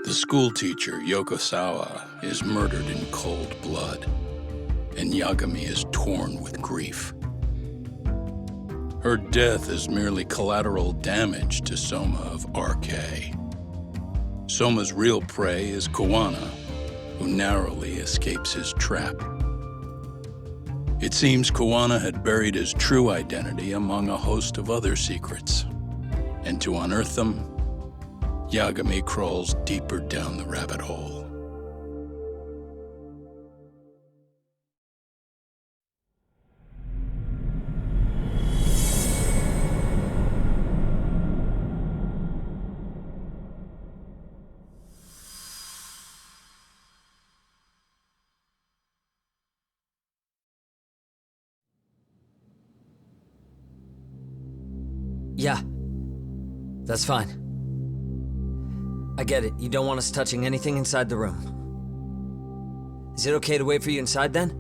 The schoolteacher, Yokosawa, is murdered in cold blood, and Yagami is torn with grief. Her death is merely collateral damage to Soma of RK. Soma's real prey is Kawana, who narrowly escapes his trap. It seems Kawana had buried his true identity among a host of other secrets, and to unearth them, Yagami crawls deeper down the rabbit hole. Yeah, that's fine. I get it, you don't want us touching anything inside the room. Is it okay to wait for you inside then?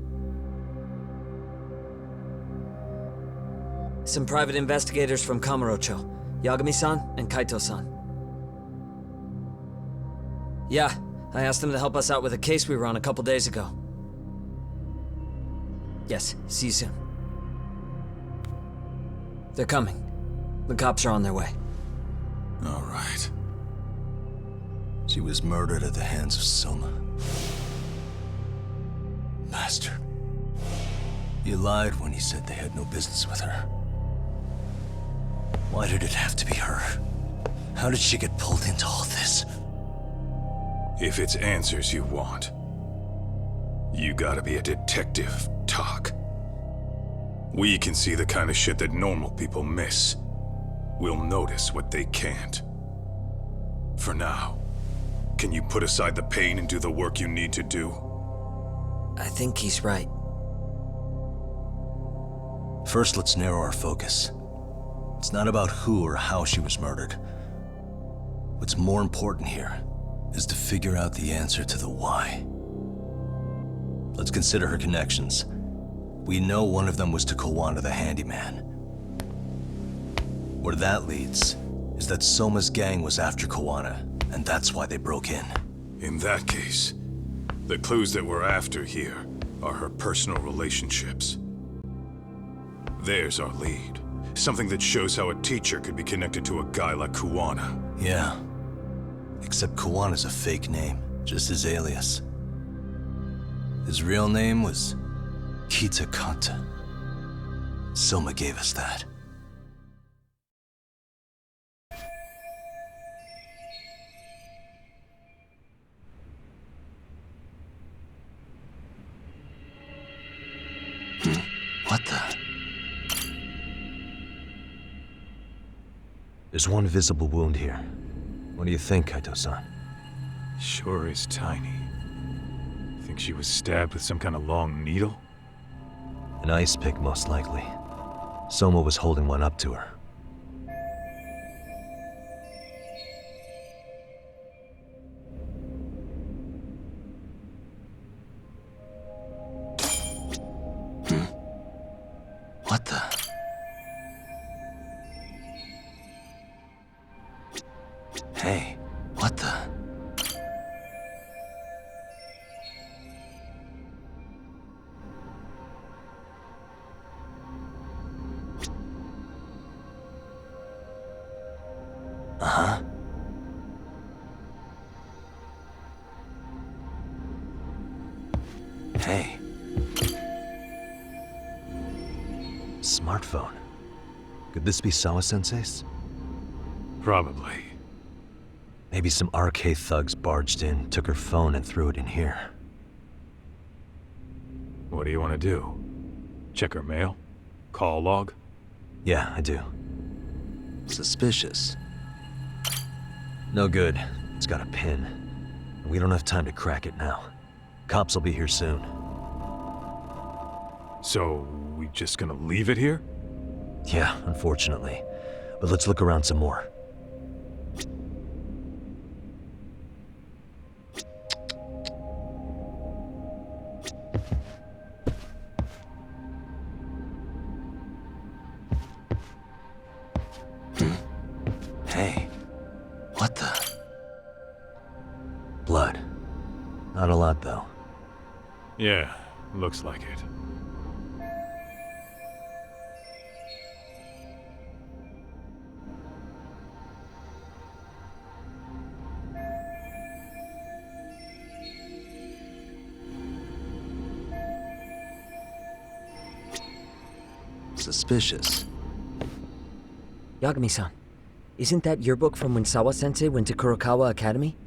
Some private investigators from Kamurocho, Yagami-san and Kaito-san. Yeah, I asked them to help us out with a case we were on a couple days ago. Yes, see you soon. They're coming. The cops are on their way. All right. She was murdered at the hands of Soma. Bastard. You lied when you said they had no business with her. Why did it have to be her? How did she get pulled into all this? If it's answers you want, you gotta be a detective, Talk. We can see the kind of shit that normal people miss. We'll notice what they can't. For now, can you put aside the pain and do the work you need to do? I think he's right. First, let's narrow our focus. It's not about who or how she was murdered. What's more important here is to figure out the answer to the why. Let's consider her connections. We know one of them was to Kawana the handyman. Where that leads is that Soma's gang was after Kawana, and that's why they broke in. In that case, the clues that we're after here are her personal relationships. There's our lead. Something that shows how a teacher could be connected to a guy like Kawana. Yeah. Except Kawana's a fake name, just his alias. His real name was Kitakata. Soma gave us that. What the? There's one visible wound here. What do you think, Kaito-san? Sure is tiny. Think she was stabbed with some kind of long needle? An ice pick, most likely. Soma was holding one up to her. What the? Hey, what the? Uh-huh. Hey. Smartphone. Could this be Sawa-sensei's? Probably. Maybe some RK thugs barged in, took her phone, and threw it in here. What do you want to do? Check her mail? Call log? Yeah, I do. Suspicious. No good. It's got a pin. We don't have time to crack it now. Cops will be here soon. So, we just gonna leave it here? Yeah, unfortunately. But let's look around some more. Hey, what the? Not a lot, though. Yeah, looks like it. Suspicious. Yagami-san, isn't that yearbook from when Sawa-sensei went to Kurokawa Academy?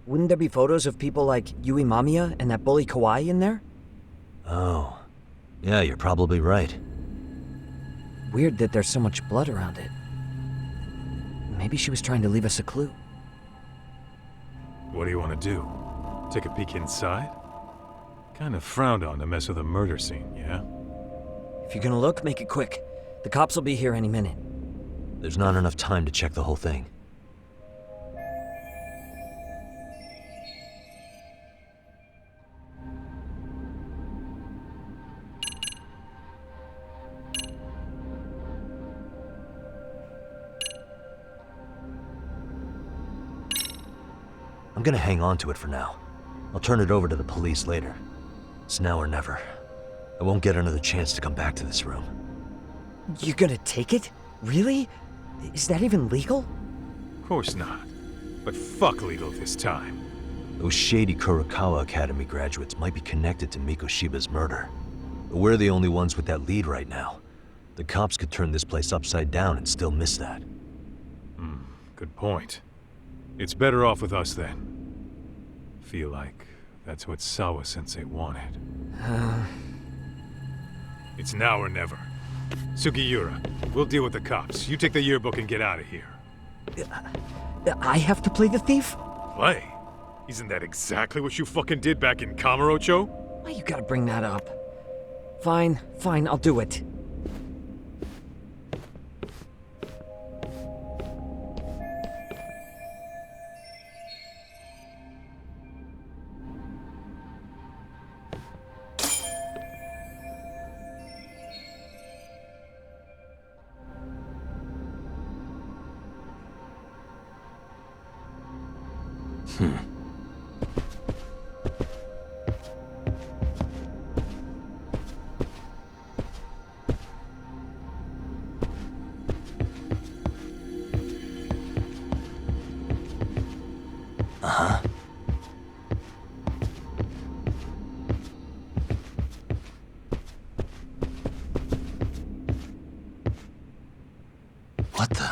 Wouldn't there be photos of people like Yui Mamiya and that bully Kawai in there? Oh. Yeah, you're probably right. Weird that there's so much blood around it. Maybe she was trying to leave us a clue. What do you want to do? Take a peek inside? Kind of frowned on to mess with a murder scene, yeah? If you're gonna look, make it quick. The cops will be here any minute. There's not enough time to check the whole thing. I'm gonna hang on to it for now. I'll turn it over to the police later. It's now or never. I won't get another chance to come back to this room. You're gonna take it? Really? Is that even legal? Of course not. But fuck legal this time. Those shady Kurokawa Academy graduates might be connected to Mikoshiba's murder. But we're the only ones with that lead right now. The cops could turn this place upside down and still miss that. Good point. It's better off with us then. Feel like that's what Sawa-sensei wanted. It's now or never. Sugiura, we'll deal with the cops. You take the yearbook and get out of here. I have to play the thief? Play? Isn't that exactly what you fucking did back in Kamurocho? Why you gotta bring that up? Fine, I'll do it. What the?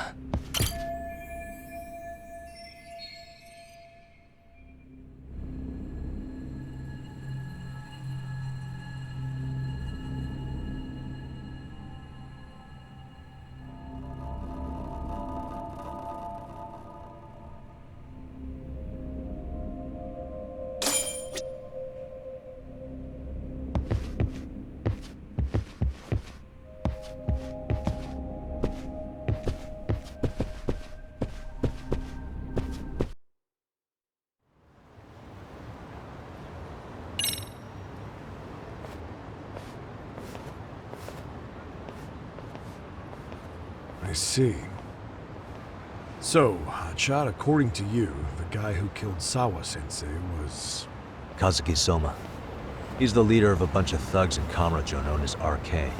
I see. So, Hotshot, according to you, the guy who killed Sawa-sensei was... Kazuki Soma. He's the leader of a bunch of thugs in Kamurocho known as RK.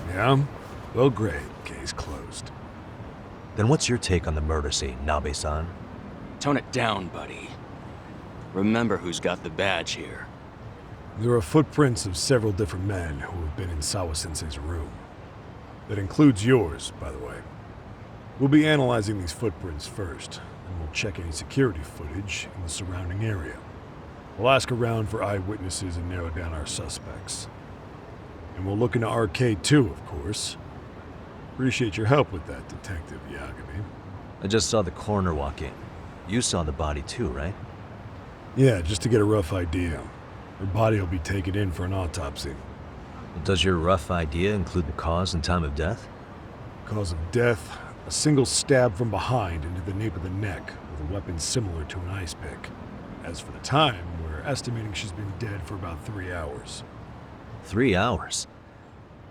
Yeah? Well, great. Case closed. Then what's your take on the murder scene, Nabe-san? Tone it down, buddy. Remember who's got the badge here. There are footprints of several different men who have been in Sawa-sensei's room. That includes yours, by the way. We'll be analyzing these footprints first, and we'll check any security footage in the surrounding area. We'll ask around for eyewitnesses and narrow down our suspects. And we'll look into RK too, of course. Appreciate your help with that, Detective Yagami. I just saw the coroner walk in. You saw the body too, right? Yeah, just to get a rough idea. Her body will be taken in for an autopsy. Does your rough idea include the cause and time of death? Cause of death, a single stab from behind into the nape of the neck with a weapon similar to an ice pick. As for the time, we're estimating she's been dead for about 3 hours. 3 hours?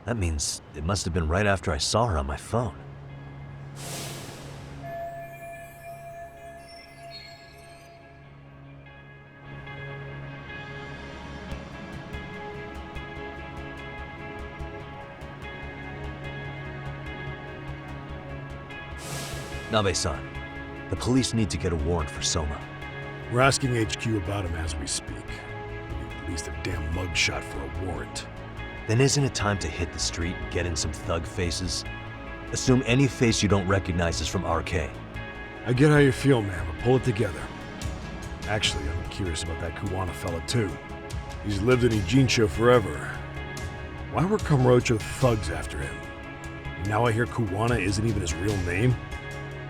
That means it must have been right after I saw her on my phone. Nabe-san, the police need to get a warrant for Soma. We're asking HQ about him as we speak. We need at least a damn mugshot for a warrant. Then isn't it time to hit the street and get in some thug faces? Assume any face you don't recognize is from RK. I get how you feel, man, but pull it together. Actually, I'm curious about that Kuwana fella, too. He's lived in Ijincho forever. Why were Kamurocho thugs after him? And now I hear Kuwana isn't even his real name?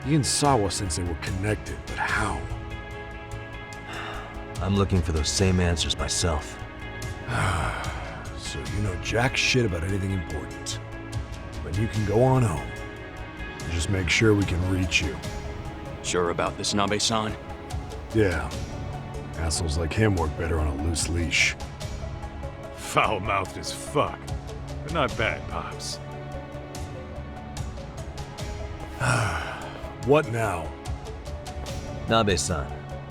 He and Sawa-sensei were connected, but how? I'm looking for those same answers myself. So you know jack shit about anything important. But you can go on home. Just make sure we can reach you. Sure about this, Nabe-san? Yeah. Assholes like him work better on a loose leash. Foul-mouthed as fuck, but not bad, Pops. What now? Nabe-san,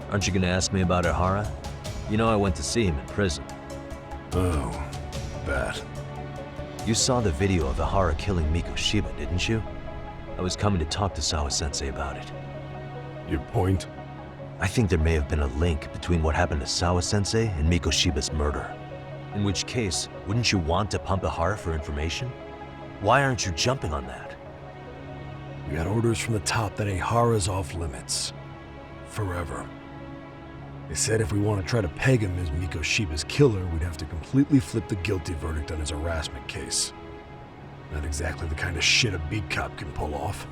aren't you gonna ask me about Ihara? You know I went to see him in prison. Oh, that. You saw the video of Ihara killing Miko Shiba, didn't you? I was coming to talk to Sawa-sensei about it. Your point? I think there may have been a link between what happened to Sawa-sensei and Miko Shiba's murder. In which case, wouldn't you want to pump Ihara for information? Why aren't you jumping on that? We got orders from the top that Ihara's off limits. Forever. They said if we want to try to peg him as Miko Shiba's killer, we'd have to completely flip the guilty verdict on his harassment case. Not exactly the kind of shit a beat cop can pull off.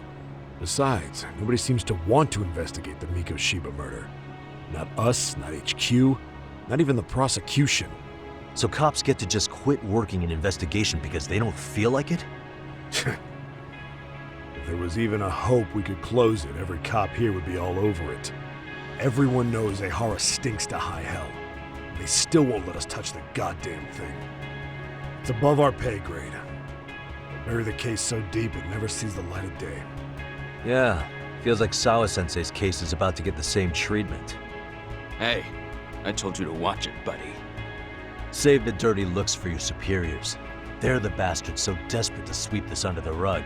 Besides, nobody seems to want to investigate the Miko Shiba murder. Not us, not HQ, not even the prosecution. So cops get to just quit working an investigation because they don't feel like it? If there was even a hope we could close it, every cop here would be all over it. Everyone knows Ihara stinks to high hell. They still won't let us touch the goddamn thing. It's above our pay grade. They bury the case so deep it never sees the light of day. Yeah, feels like Sawa-sensei's case is about to get the same treatment. Hey, I told you to watch it, buddy. Save the dirty looks for your superiors. They're the bastards so desperate to sweep this under the rug.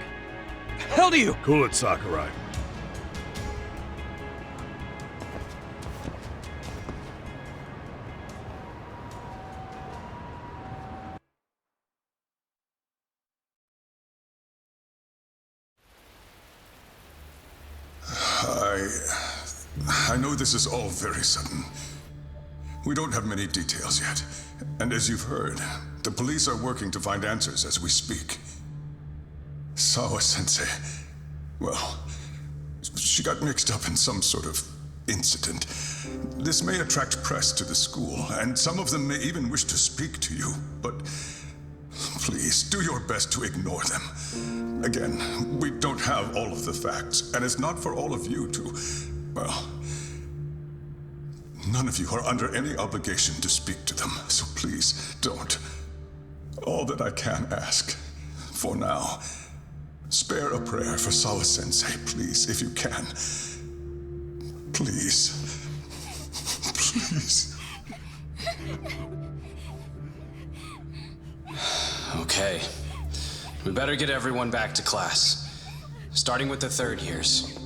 Hell do you? Cool it, Sakurai. I know this is all very sudden. We don't have many details yet. And as you've heard, the police are working to find answers as we speak. Sawa-sensei, well, she got mixed up in some sort of incident. This may attract press to the school, and some of them may even wish to speak to you, but please do your best to ignore them. Again, we don't have all of the facts, and it's not for all of you to, well, none of you are under any obligation to speak to them, so please don't. All that I can ask, for now, spare a prayer for Sawa-sensei, please, if you can. Please. Please. Okay. We better get everyone back to class. Starting with the third years.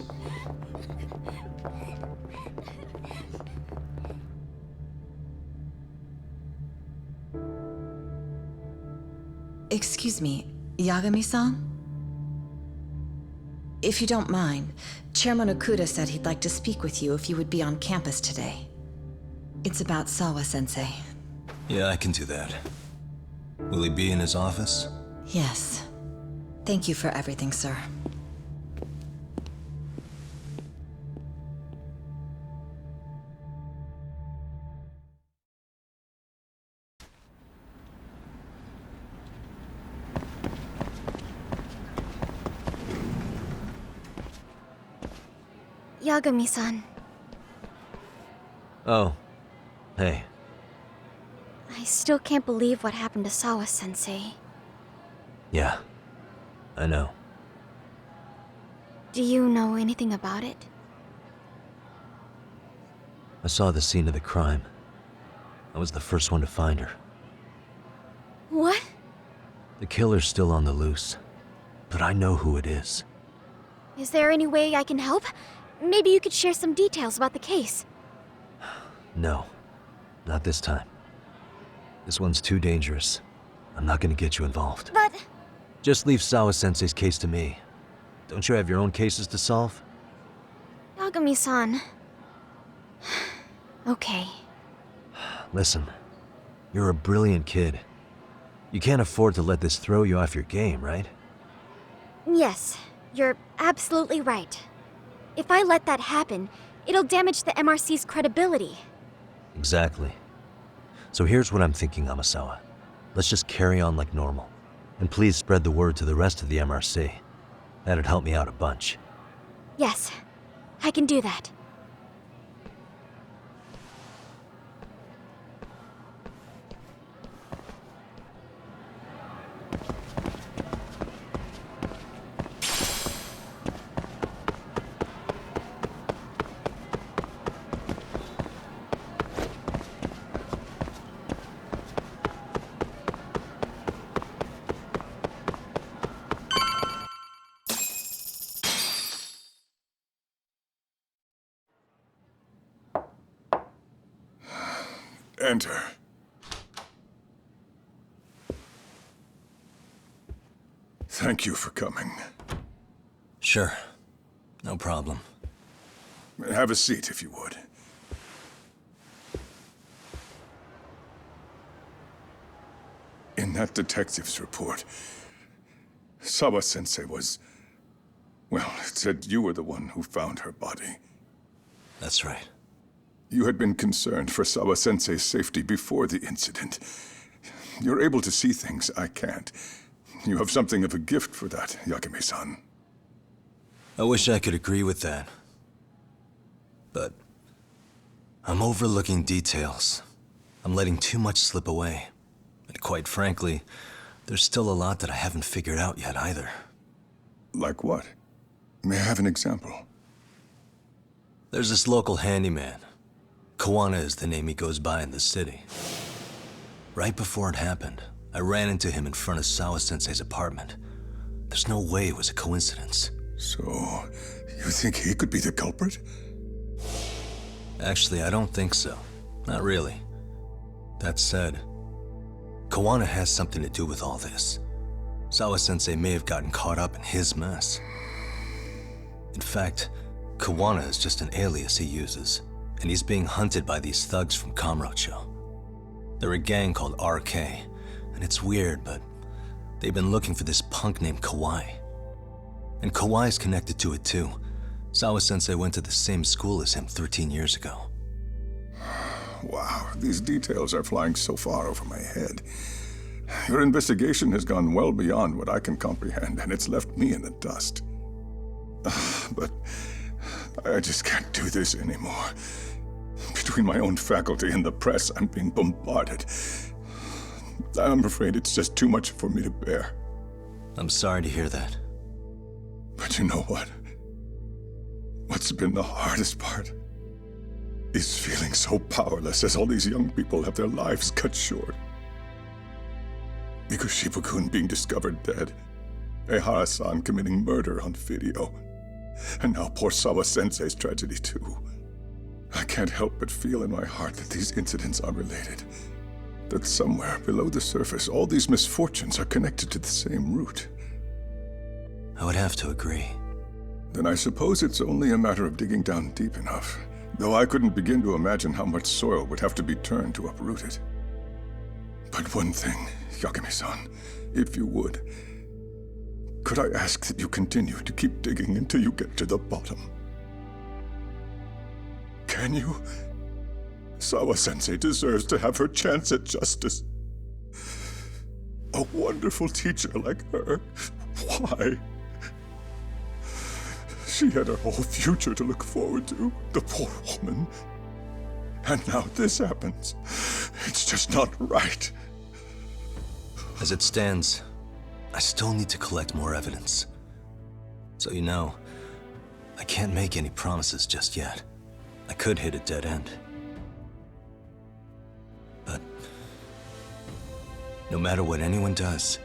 Excuse me, Yagami-san? If you don't mind, Chairman Okuda said he'd like to speak with you if you would be on campus today. It's about Sawa-sensei. Yeah, I can do that. Will he be in his office? Yes. Thank you for everything, sir. Yagami-san, Oh, hey. I still can't believe what happened to Sawa-sensei. Yeah, I know. Do you know anything about it? I saw the scene of the crime. I was the first one to find her. What? The killer's still on the loose, but I know who it is. Is there any way I can help? Maybe you could share some details about the case. No, not this time. This one's too dangerous. I'm not gonna get you involved. But... Just leave Sawa-sensei's case to me. Don't you have your own cases to solve? Yagami-san... Okay. Listen, you're a brilliant kid. You can't afford to let this throw you off your game, right? Yes, you're absolutely right. If I let that happen, it'll damage the MRC's credibility. Exactly. So here's what I'm thinking, Amasawa. Let's just carry on like normal. And please spread the word to the rest of the MRC. That'd help me out a bunch. Yes, I can do that. Enter. Thank you for coming. Sure. No problem. Have a seat, if you would. In that detective's report, Sawa-sensei was... Well, it said you were the one who found her body. That's right. You had been concerned for Sawa-sensei's safety before the incident. You're able to see things I can't. You have something of a gift for that, Yagami-san. I wish I could agree with that. But I'm overlooking details. I'm letting too much slip away. And quite frankly, there's still a lot that I haven't figured out yet either. Like what? May I have an example? There's this local handyman. Kawana is the name he goes by in the city. Right before it happened, I ran into him in front of Sawa-sensei's apartment. There's no way it was a coincidence. So, you think he could be the culprit? Actually, I don't think so. Not really. That said, Kawana has something to do with all this. Sawa-sensei may have gotten caught up in his mess. In fact, Kawana is just an alias he uses, and he's being hunted by these thugs from Kamurocho. They're a gang called RK, and it's weird, but they've been looking for this punk named Kawai. And Kawai's connected to it too. Sawa-sensei went to the same school as him 13 years ago. Wow, these details are flying so far over my head. Your investigation has gone well beyond what I can comprehend, and it's left me in the dust. But I just can't do this anymore. Between my own faculty and the press, I'm being bombarded. I'm afraid it's just too much for me to bear. I'm sorry to hear that. But you know what? What's been the hardest part is feeling so powerless as all these young people have their lives cut short. Mikushima-kun being discovered dead, Ehara-san committing murder on video, and now poor Sawa-sensei's tragedy too. I can't help but feel in my heart that these incidents are related. That somewhere below the surface, all these misfortunes are connected to the same root. I would have to agree. Then I suppose it's only a matter of digging down deep enough, though I couldn't begin to imagine how much soil would have to be turned to uproot it. But one thing, Yagami-san, if you would, could I ask that you continue to keep digging until you get to the bottom? Can you? Sawa-sensei deserves to have her chance at justice. A wonderful teacher like her. Why? She had her whole future to look forward to, the poor woman. And now this happens. It's just not right. As it stands, I still need to collect more evidence. So you know, I can't make any promises just yet. I could hit a dead end. But no matter what anyone does,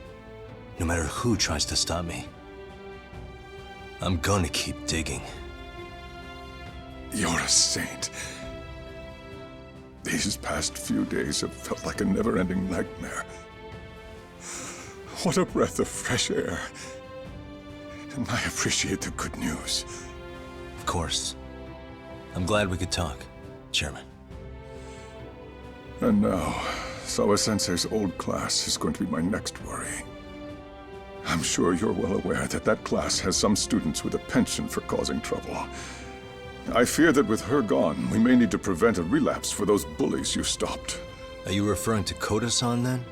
no matter who tries to stop me, I'm gonna keep digging. You're a saint. These past few days have felt like a never-ending nightmare. What a breath of fresh air. And I appreciate the good news. Of course. I'm glad we could talk, Chairman. And now, Sawa-sensei's old class is going to be my next worry. I'm sure you're well aware that that class has some students with a penchant for causing trouble. I fear that with her gone, we may need to prevent a relapse for those bullies you stopped. Are you referring to Koda-san then?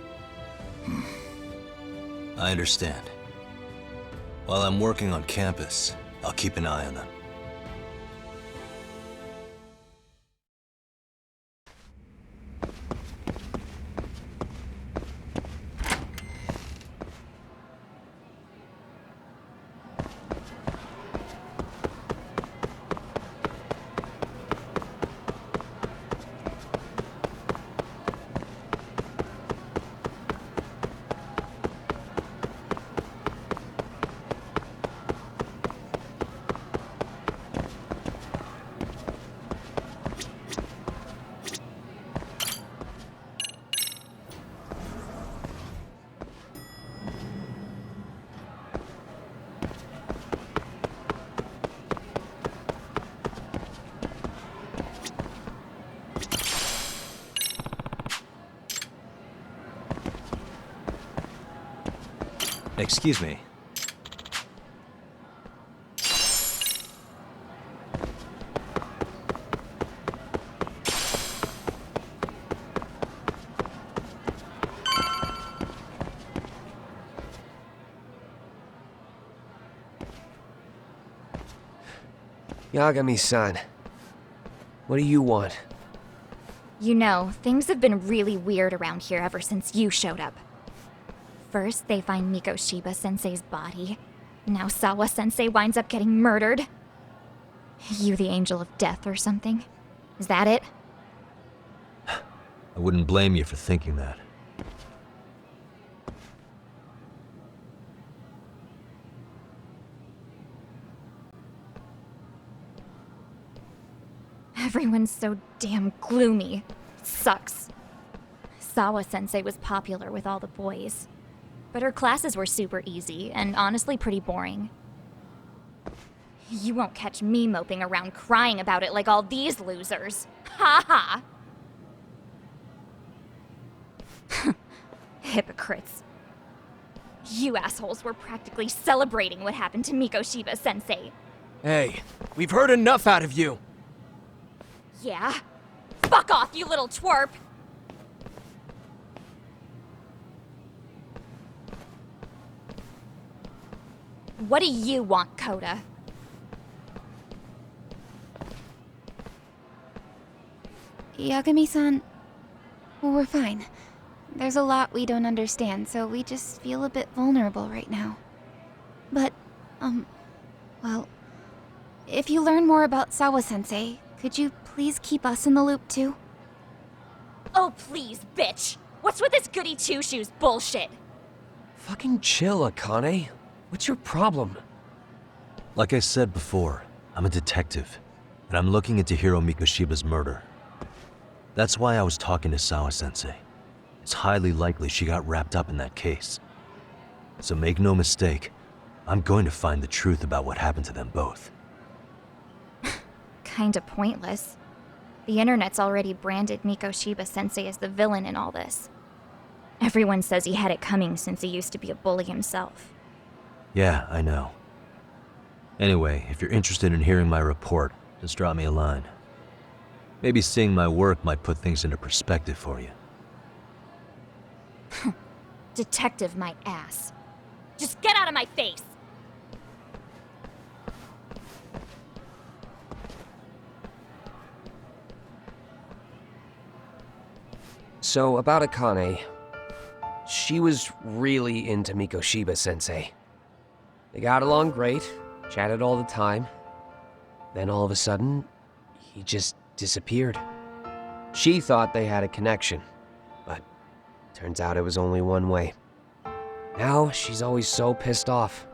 I understand. While I'm working on campus, I'll keep an eye on them. Excuse me. Yagami-san, what do you want? You know, things have been really weird around here ever since you showed up. First, they find Miko Shiba-sensei's body. Now Sawa-sensei winds up getting murdered. You the angel of death or something? Is that it? I wouldn't blame you for thinking that. Everyone's so damn gloomy. It sucks. Sawa-sensei was popular with all the boys. But her classes were super easy, and honestly pretty boring. You won't catch me moping around crying about it like all these losers. Ha ha! Hypocrites. You assholes were practically celebrating what happened to Miko Shiba-sensei. Hey, we've heard enough out of you. Yeah? Fuck off, you little twerp! What do you want, Koda? Yagami-san, we're fine. There's a lot we don't understand, so we just feel a bit vulnerable right now. But, well, if you learn more about Sawa-sensei, could you please keep us in the loop too? Oh, please, bitch! What's with this goody two-shoes bullshit? Fucking chill, Akane. What's your problem? Like I said before, I'm a detective, and I'm looking into Hiro Mikoshiba's murder. That's why I was talking to Sawa-sensei. It's highly likely she got wrapped up in that case. So make no mistake, I'm going to find the truth about what happened to them both. Kinda pointless. The internet's already branded Miko Shiba-sensei as the villain in all this. Everyone says he had it coming since he used to be a bully himself. Yeah, I know. Anyway, if you're interested in hearing my report, just drop me a line. Maybe seeing my work might put things into perspective for you. Detective my ass. Just get out of my face! So, about Akane. She was really into Miko Shiba-sensei. They got along great, chatted all the time. Then all of a sudden, he just disappeared. She thought they had a connection, but turns out it was only one way. Now she's always so pissed off.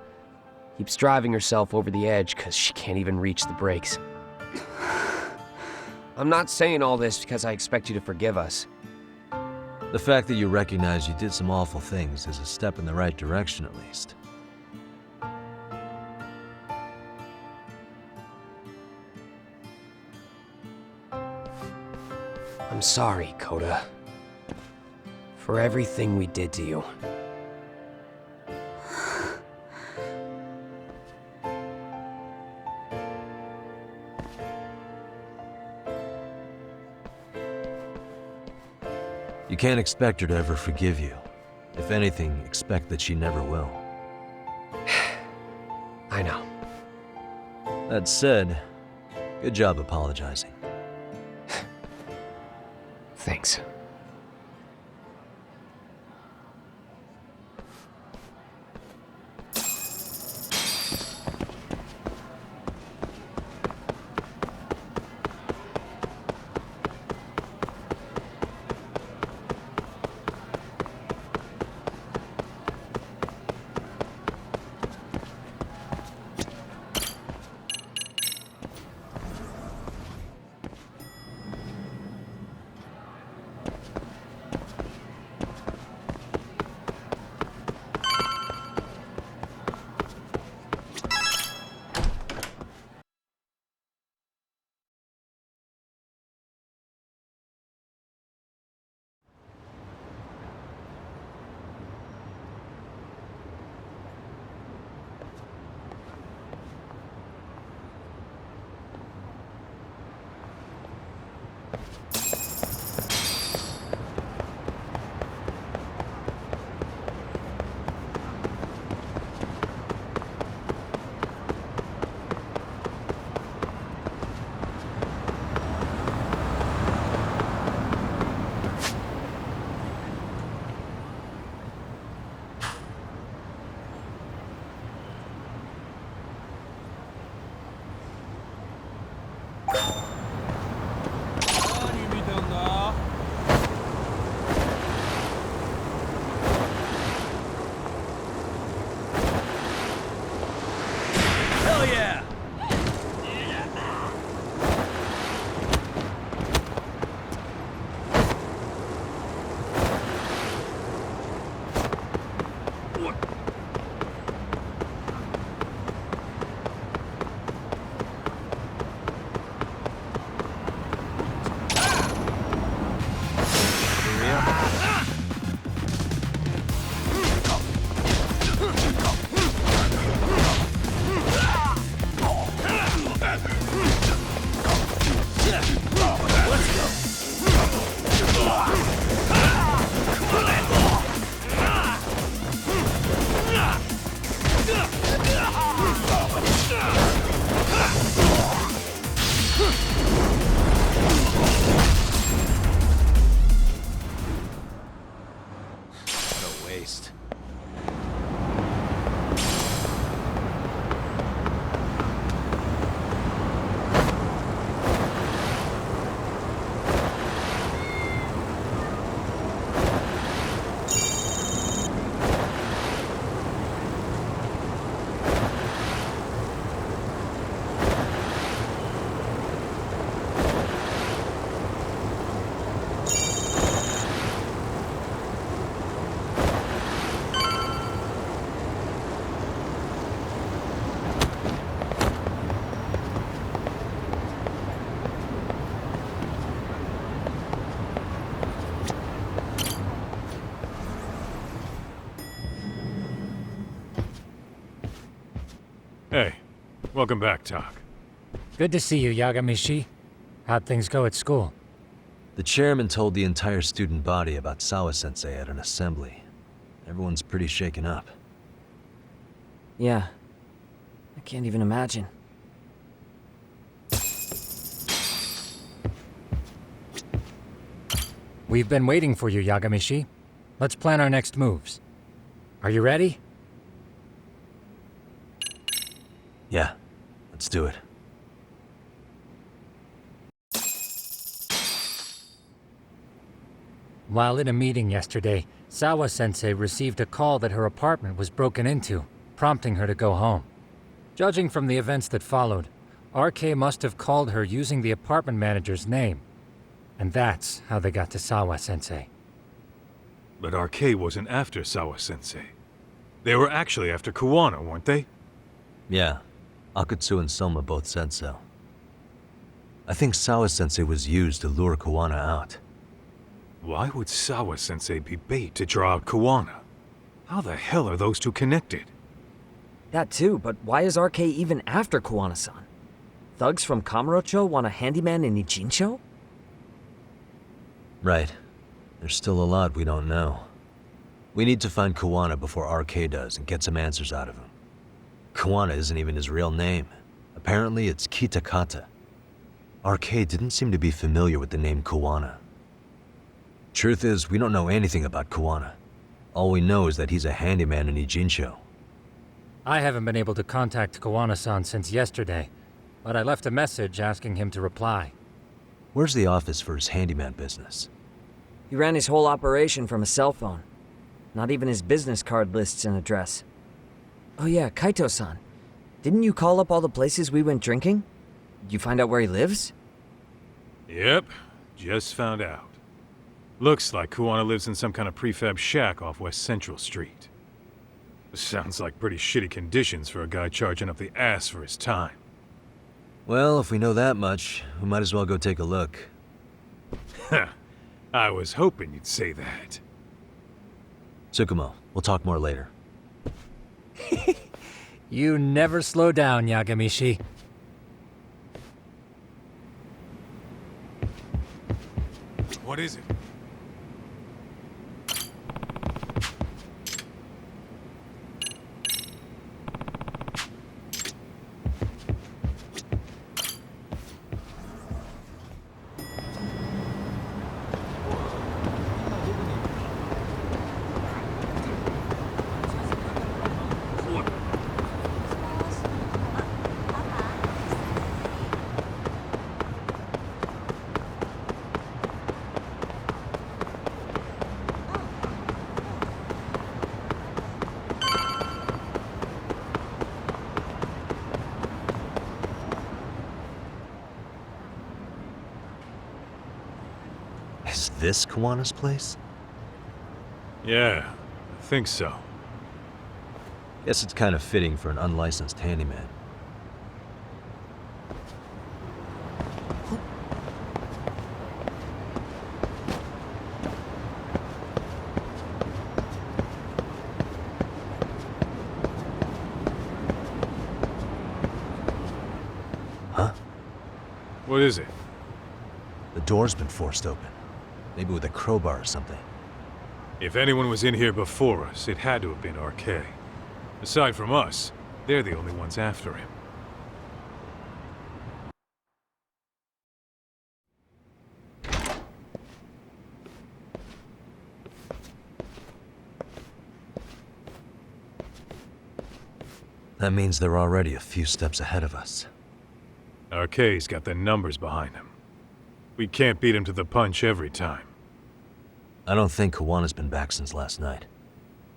Keeps driving herself over the edge because she can't even reach the brakes. I'm not saying all this because I expect you to forgive us. The fact that you recognize you did some awful things is a step in the right direction, at least. I'm sorry, Coda. For everything we did to you. You can't expect her to ever forgive you. If anything, expect that she never will. I know. That said, good job apologizing. Thanks. Hey, welcome back, Tak. Good to see you, Yagamishi. How'd things go at school? The chairman told the entire student body about Sawa-sensei at an assembly. Everyone's pretty shaken up. Yeah. I can't even imagine. We've been waiting for you, Yagamishi. Let's plan our next moves. Are you ready? Yeah, let's do it. While in a meeting yesterday, Sawa-sensei received a call that her apartment was broken into, prompting her to go home. Judging from the events that followed, RK must have called her using the apartment manager's name. And that's how they got to Sawa-sensei. But RK wasn't after Sawa-sensei. They were actually after Kuwana, weren't they? Yeah, Akutsu and Soma both said so. I think Sawa-sensei was used to lure Kuwana out. Why would Sawa-sensei be bait to draw out Kuwana? How the hell are those two connected? That too, but why is RK even after Kuwana-san? Thugs from Kamurocho want a handyman in Ijincho? Right. There's still a lot we don't know. We need to find Kuwana before RK does and get some answers out of him. Kuwana isn't even his real name. Apparently it's Kitakata. RK didn't seem to be familiar with the name Kuwana. Truth is, we don't know anything about Kuwana. All we know is that he's a handyman in Ijincho. I haven't been able to contact Kuwana-san since yesterday, but I left a message asking him to reply. Where's the office for his handyman business? He ran his whole operation from a cell phone. Not even his business card lists an address. Oh yeah, Kaito-san. Didn't you call up all the places we went drinking? Did you find out where he lives? Yep, just found out. Looks like Kuwana lives in some kind of prefab shack off West Central Street. Sounds like pretty shitty conditions for a guy charging up the ass for his time. Well, if we know that much, we might as well go take a look. I was hoping you'd say that. Tsukumo, we'll talk more later. You never slow down, Yagamishi. What is it? Is this Kuwana's place? Yeah, I think so. Guess it's kind of fitting for an unlicensed handyman. Huh? What is it? The door's been forced open. Maybe with a crowbar or something. If anyone was in here before us, it had to have been RK. Aside from us, they're the only ones after him. That means they're already a few steps ahead of us. RK's got the numbers behind him. We can't beat him to the punch every time. I don't think Kuwana's been back since last night.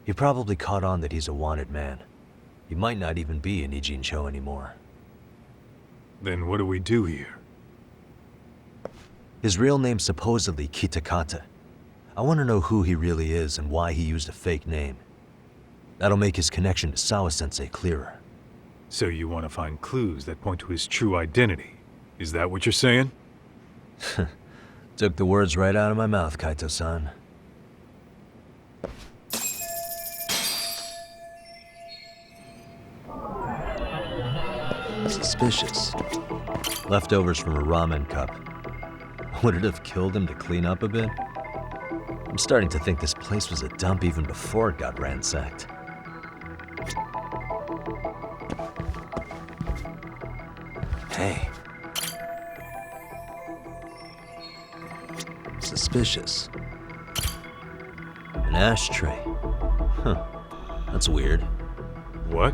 He probably caught on that he's a wanted man. He might not even be in Ijincho anymore. Then what do we do here? His real name's supposedly Kitakata. I want to know who he really is and why he used a fake name. That'll make his connection to Sawa-sensei clearer. So you want to find clues that point to his true identity? Is that what you're saying? Took the words right out of my mouth, Kaito-san. Suspicious. Leftovers from a ramen cup. Would it have killed him to clean up a bit? I'm starting to think this place was a dump even before it got ransacked. Hey. Suspicious. An ashtray. Huh. That's weird. What?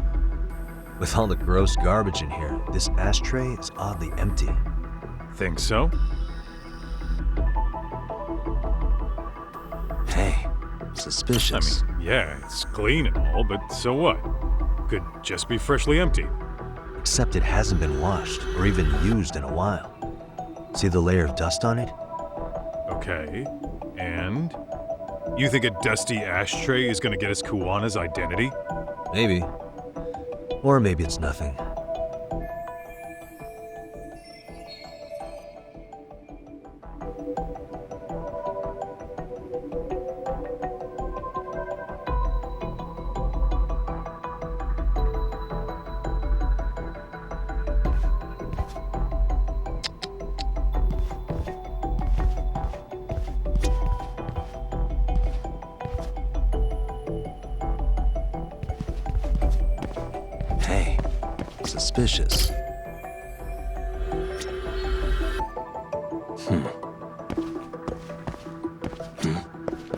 With all the gross garbage in here, this ashtray is oddly empty. Think so? Hey, suspicious. I mean, yeah, it's clean and all, but so what? Could just be freshly emptied. Except it hasn't been washed or even used in a while. See the layer of dust on it? Okay, and? You think a dusty ashtray is gonna get us Kuwana's identity? Maybe. Or maybe it's nothing. Hey, suspicious.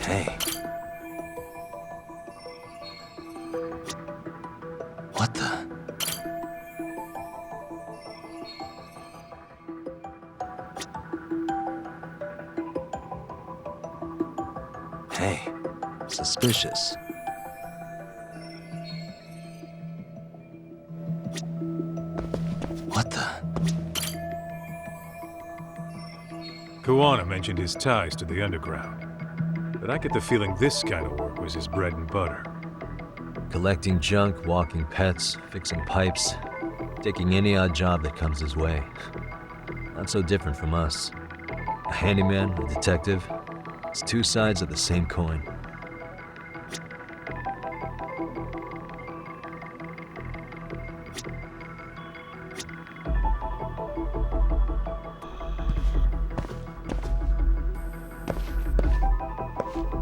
Hey. What the? Hey, suspicious. What the? Kuwana mentioned his ties to the underground, but I get the feeling this kind of work was his bread and butter. Collecting junk, walking pets, fixing pipes, taking any odd job that comes his way. Not so different from us. A handyman, a detective. It's two sides of the same coin.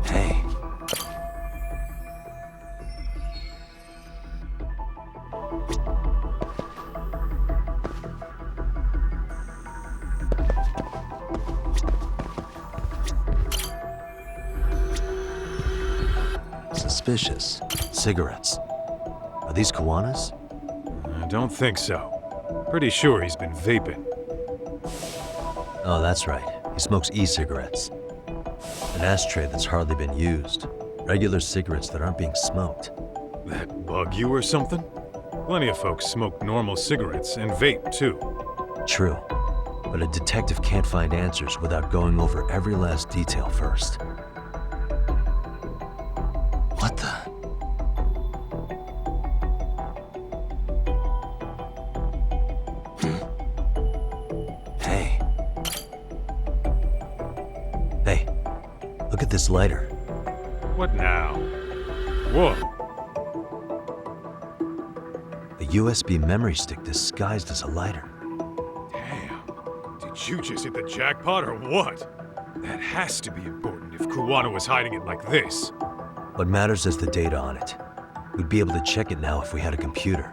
Hey. Suspicious. Cigarettes. Are these Kuwana's? I don't think so. Pretty sure he's been vaping. Oh, that's right. He smokes e-cigarettes. An ashtray that's hardly been used. Regular cigarettes that aren't being smoked. That bug you or something? Plenty of folks smoke normal cigarettes and vape, too. True. But a detective can't find answers without going over every last detail first. What the? Hey. Hey, look at this lighter. What now? Whoa. A USB memory stick disguised as a lighter. Damn. Did you just hit the jackpot or what? That has to be important if Kuwana was hiding it like this. What matters is the data on it. We'd be able to check it now if we had a computer.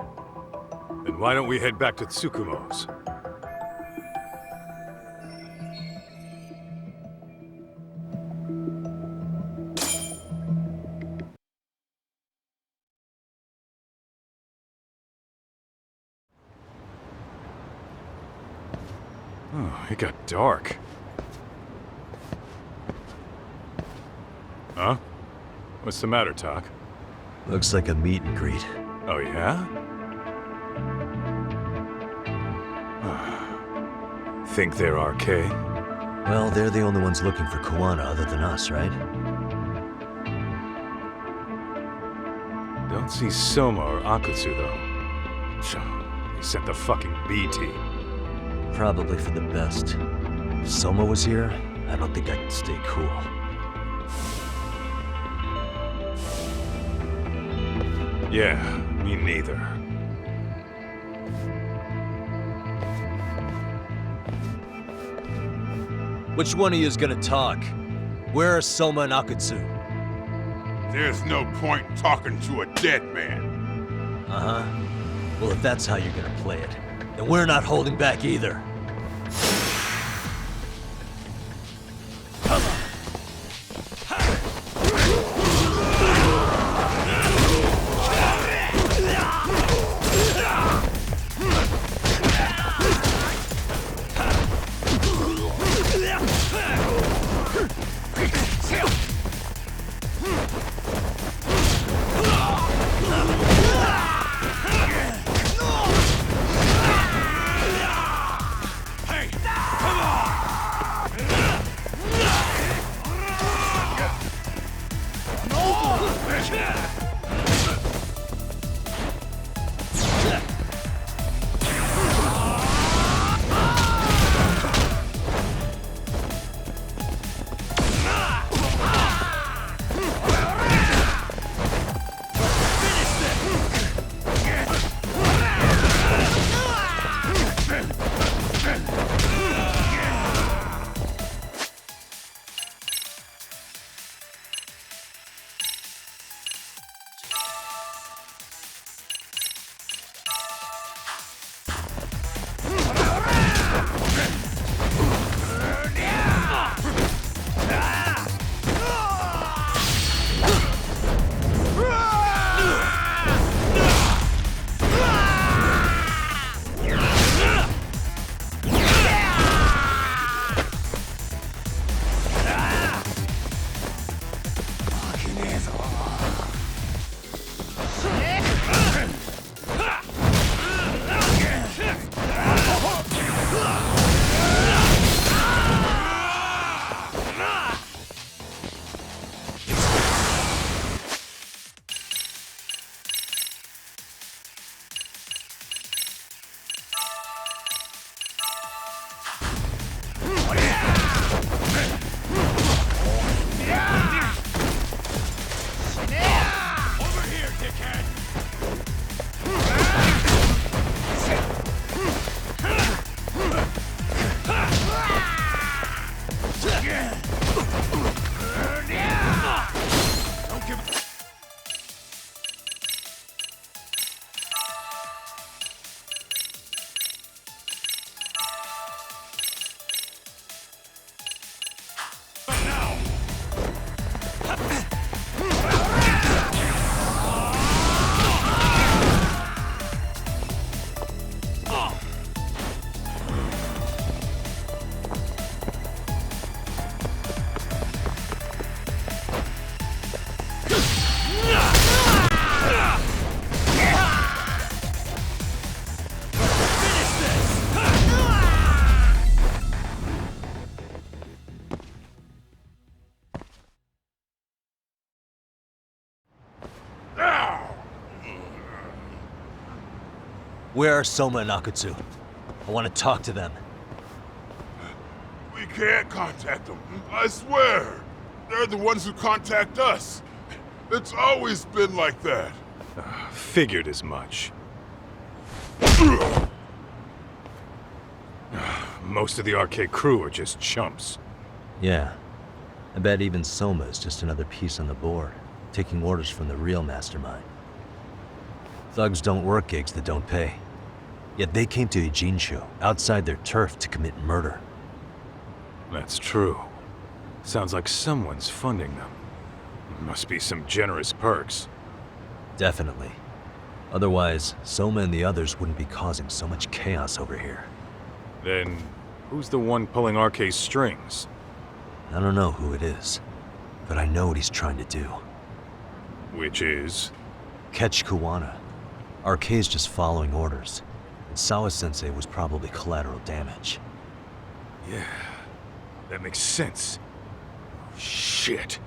Then why don't we head back to Tsukumo's? Oh, it got dark. Huh? What's the matter, Talk? Looks like a meet and greet. Oh, yeah? Think they're RK? Well, they're the only ones looking for Kuwana other than us, right? Don't see Soma or Akutsu, though. They sent the fucking B team. Probably for the best. If Soma was here, I don't think I could stay cool. Yeah, me neither. Which one of you is gonna talk? Where are Soma and Akutsu? There's no point talking to a dead man. Uh-huh. Well, if that's how you're gonna play it, then we're not holding back either. Where are Soma and Akutsu? I want to talk to them. We can't contact them, I swear. They're the ones who contact us. It's always been like that. Figured as much. Most of the arcade crew are just chumps. Yeah. I bet even Soma is just another piece on the board, taking orders from the real mastermind. Thugs don't work gigs that don't pay. Yet they came to Ijincho, outside their turf, to commit murder. That's true. Sounds like someone's funding them. Must be some generous perks. Definitely. Otherwise, Soma and the others wouldn't be causing so much chaos over here. Then, who's the one pulling RK's strings? I don't know who it is, but I know what he's trying to do. Which is? Catch Kuwana. RK's just following orders, and Sawa-sensei was probably collateral damage. Yeah, that makes sense. Shit.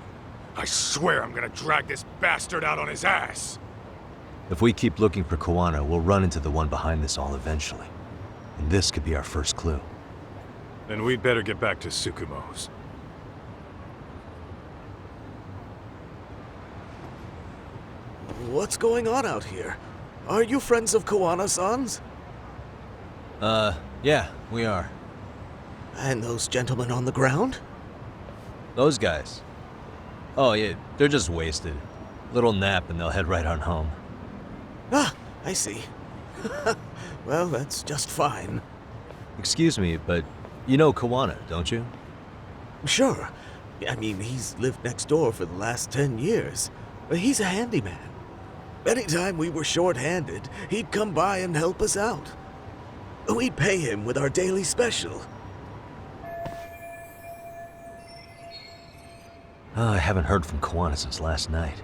I swear I'm gonna drag this bastard out on his ass! If we keep looking for Kuwana, we'll run into the one behind this all eventually. And this could be our first clue. Then we'd better get back to Tsukumo's. What's going on out here? Are you friends of Kuwana-san's? Yeah, we are. And those gentlemen on the ground? Those guys? Oh, yeah, they're just wasted. Little nap and they'll head right on home. Ah, I see. Well, that's just fine. Excuse me, but you know Kuwana, don't you? Sure. I mean, he's lived next door for the last 10 years. He's a handyman. Anytime we were short-handed, he'd come by and help us out. We'd pay him with our daily special. Oh, I haven't heard from Kuwana since last night.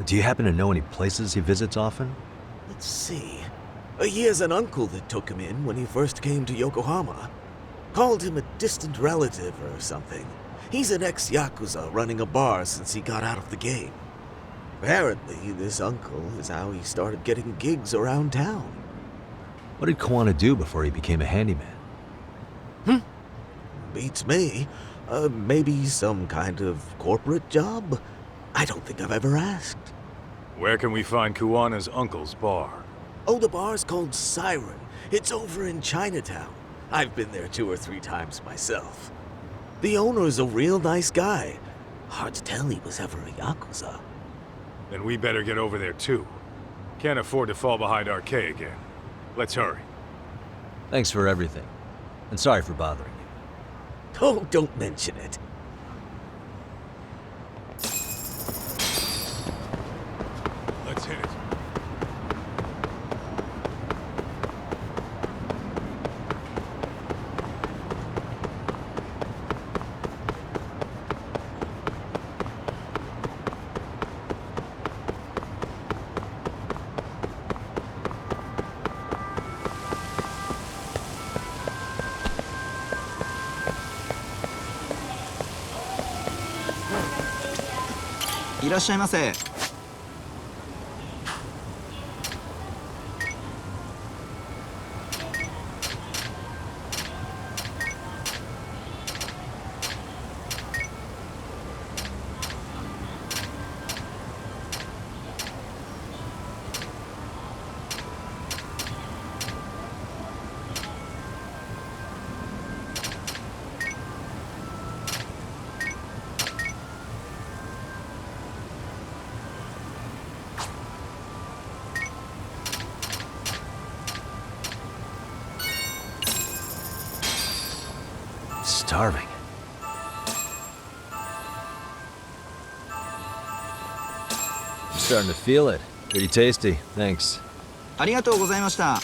Do you happen to know any places he visits often? Let's see. He has an uncle that took him in when he first came to Yokohama. Called him a distant relative or something. He's an ex-Yakuza running a bar since he got out of the game. Apparently, this uncle is how he started getting gigs around town. What did Kuwana do before he became a handyman? Beats me. Maybe some kind of corporate job? I don't think I've ever asked. Where can we find Kuwana's uncle's bar? Oh, the bar's called Siren. It's over in Chinatown. I've been there 2 or 3 times myself. The owner's a real nice guy. Hard to tell he was ever a Yakuza. Then we better get over there too. Can't afford to fall behind RK again. Let's hurry. Thanks for everything. And sorry for bothering you. Oh, don't mention it. Let's hit it.いらっしゃいませ。Starving. I'm starting to feel it. Pretty tasty. Thanks. ありがとうございました。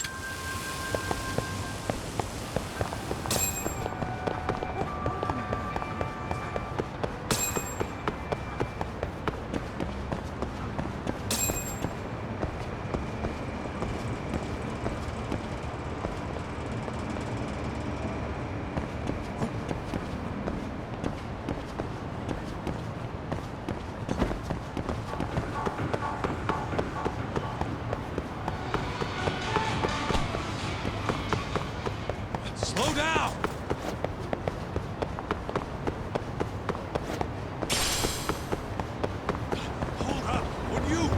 Slow down! Hold up, would you?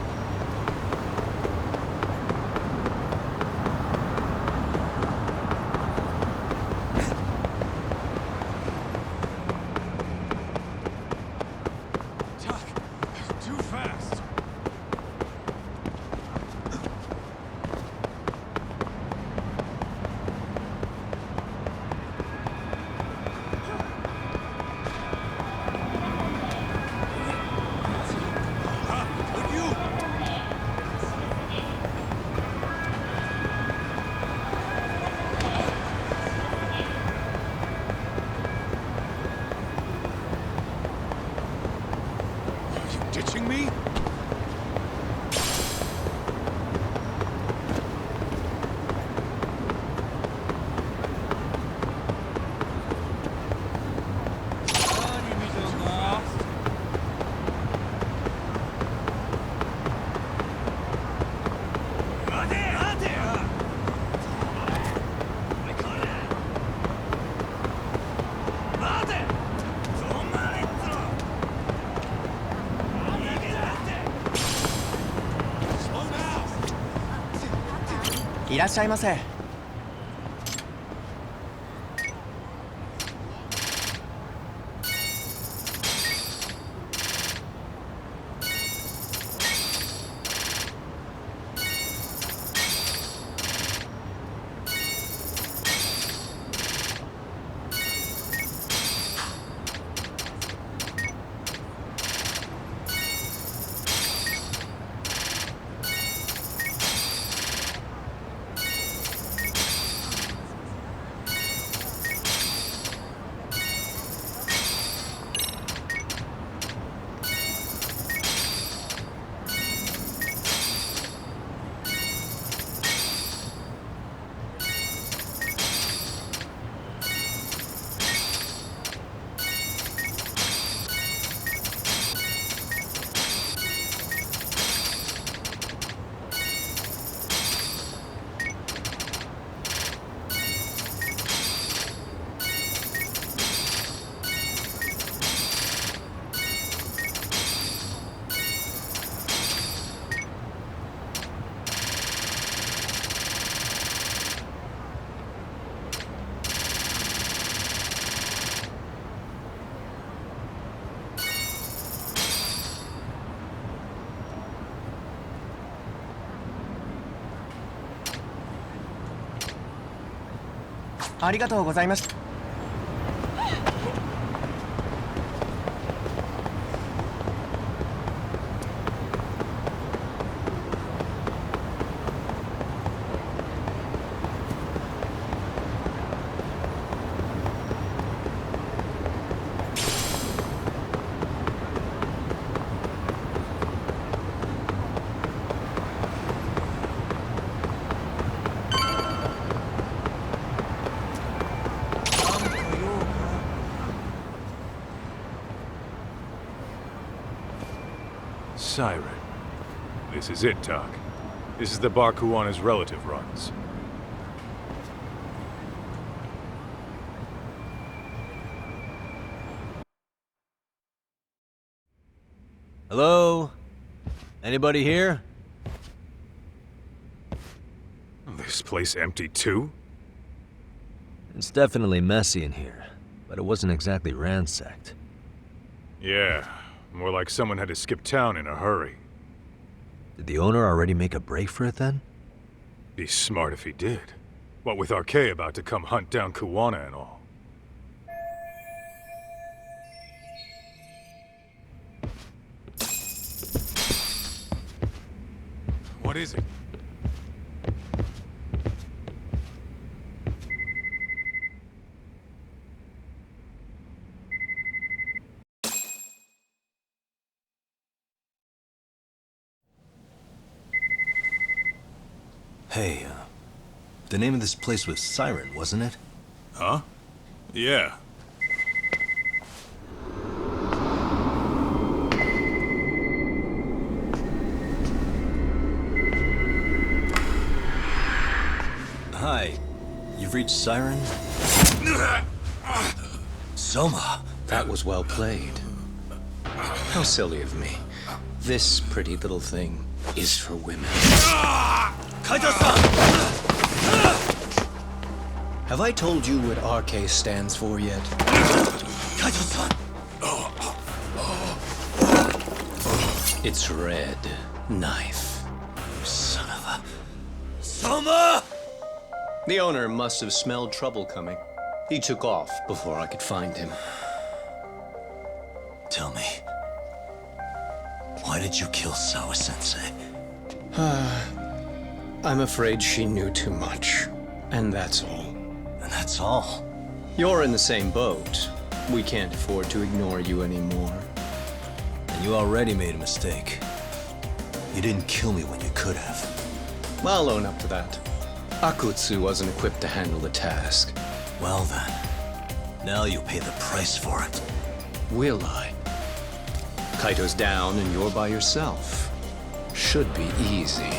Tuck, too fast. Ditching me?いらっしゃいませ。ありがとうございました。Siren. This is it, Tuck. This is the bar Kuwana's relative runs. Hello? Anybody here? This place empty too? It's definitely messy in here, but it wasn't exactly ransacked. Yeah, more like someone had to skip town in a hurry. Did the owner already make a break for it then? Be smart if he did. What with RK about to come hunt down Kuwana and all. What is it? Hey, the name of this place was Siren, wasn't it? Huh? Yeah. Hi, you've reached Siren? Soma! That was well played. How silly of me. This pretty little thing is for women. Kaito-san! Have I told you what RK stands for yet? Kaito-san! It's Red Knife. Son of a... Soma! The owner must have smelled trouble coming. He took off before I could find him. Tell me, why did you kill Sawa-sensei? I'm afraid she knew too much. And that's all. And that's all? You're in the same boat. We can't afford to ignore you anymore. And you already made a mistake. You didn't kill me when you could have. I'll own up to that. Akutsu wasn't equipped to handle the task. Well then, now you'll pay the price for it. Will I? Kaito's down and you're by yourself. Should be easy.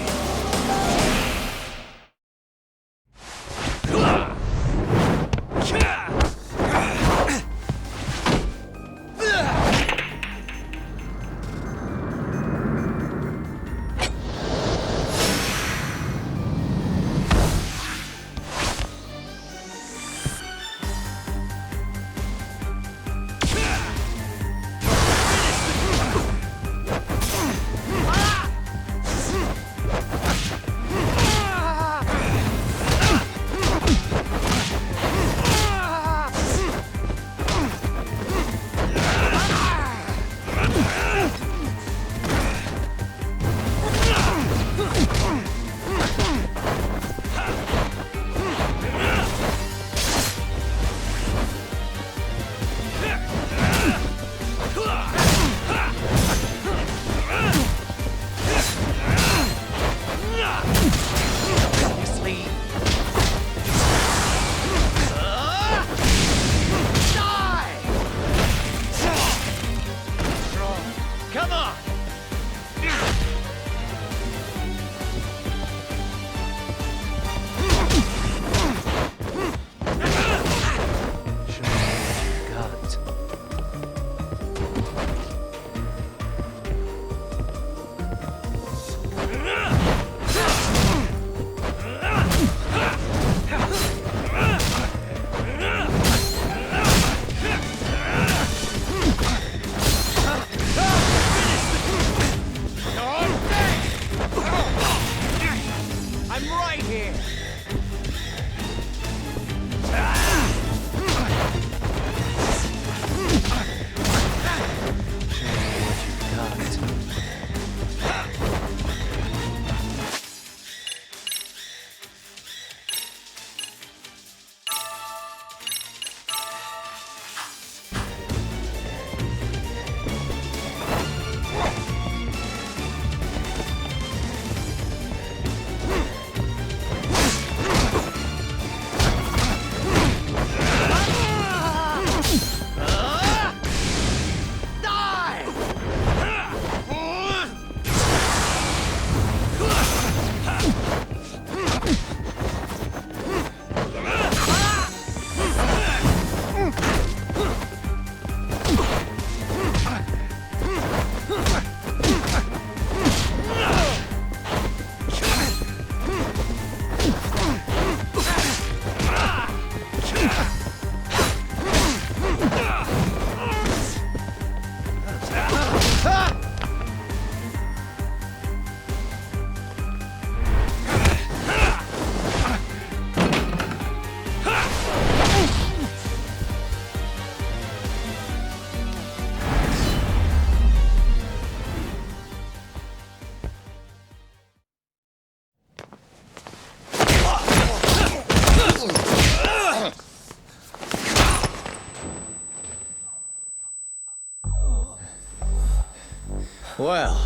Well,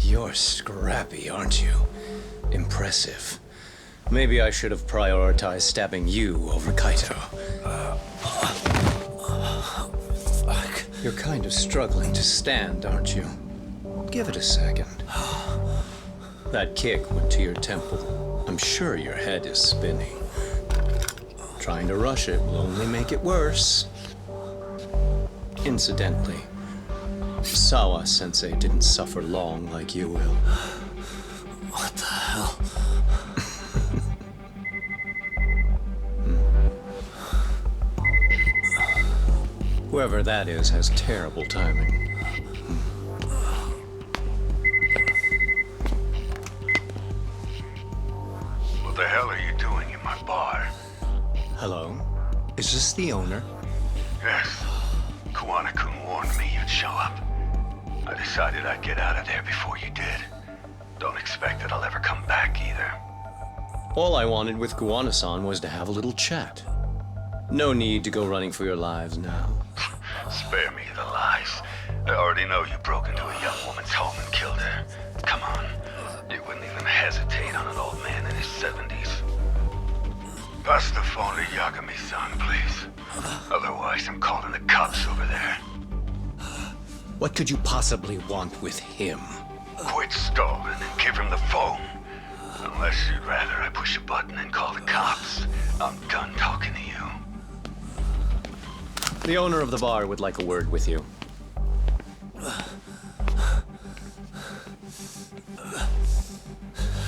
you're scrappy, aren't you? Impressive. Maybe I should have prioritized stabbing you over Kaito. Fuck. You're kind of struggling to stand, aren't you? Give it a second. That kick went to your temple. I'm sure your head is spinning. Trying to rush it will only make it worse. Incidentally, Sawa-sensei didn't suffer long like you will. What the hell? Whoever that is has terrible timing. What the hell are you doing in my bar? Hello? Is this the owner? Yes. Kuwana-kun warned me you'd show up. I decided I'd get out of there before you did. Don't expect that I'll ever come back either. All I wanted with Kuwana-san was to have a little chat. No need to go running for your lives now. Spare me the lies. I already know you broke into a young woman's home and killed her. Come on. You wouldn't even hesitate on an old man in his 70s. Pass the phone to Yagami-san, please. Otherwise, I'm calling the cops over there. What could you possibly want with him? Quit stalling and give him the phone. Unless you'd rather I push a button and call the cops. I'm done talking to you. The owner of the bar would like a word with you.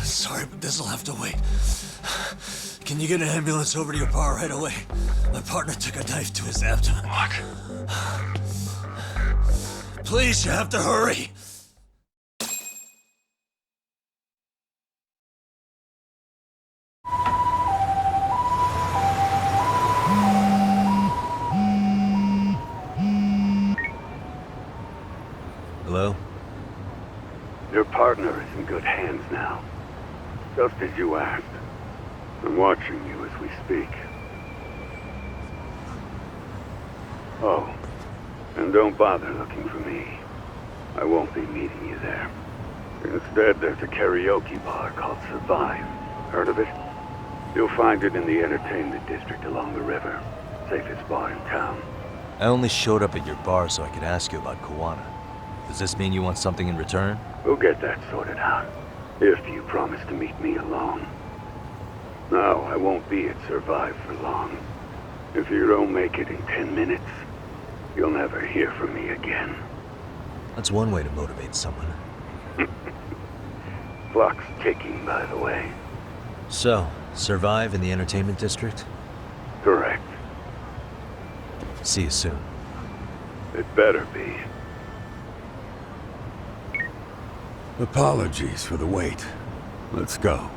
Sorry, but this'll have to wait. Can you get an ambulance over to your bar right away? My partner took a knife to his abdomen. What? Please, you have to hurry. Hello? Your partner is in good hands now. Just as you asked. I'm watching you as we speak. Oh, and don't bother looking for me. I won't be meeting you there. Instead, there's a karaoke bar called Survive. Heard of it? You'll find it in the entertainment district along the river. Safest bar in town. I only showed up at your bar so I could ask you about Kuwana. Does this mean you want something in return? We'll get that sorted out. If you promise to meet me alone. No, I won't be at Survive for long. If you don't make it in 10 minutes, you'll never hear from me again. That's one way to motivate someone. Clock's ticking, by the way. So, Survive in the entertainment district? Correct. See you soon. It better be. Apologies for the wait. Let's go.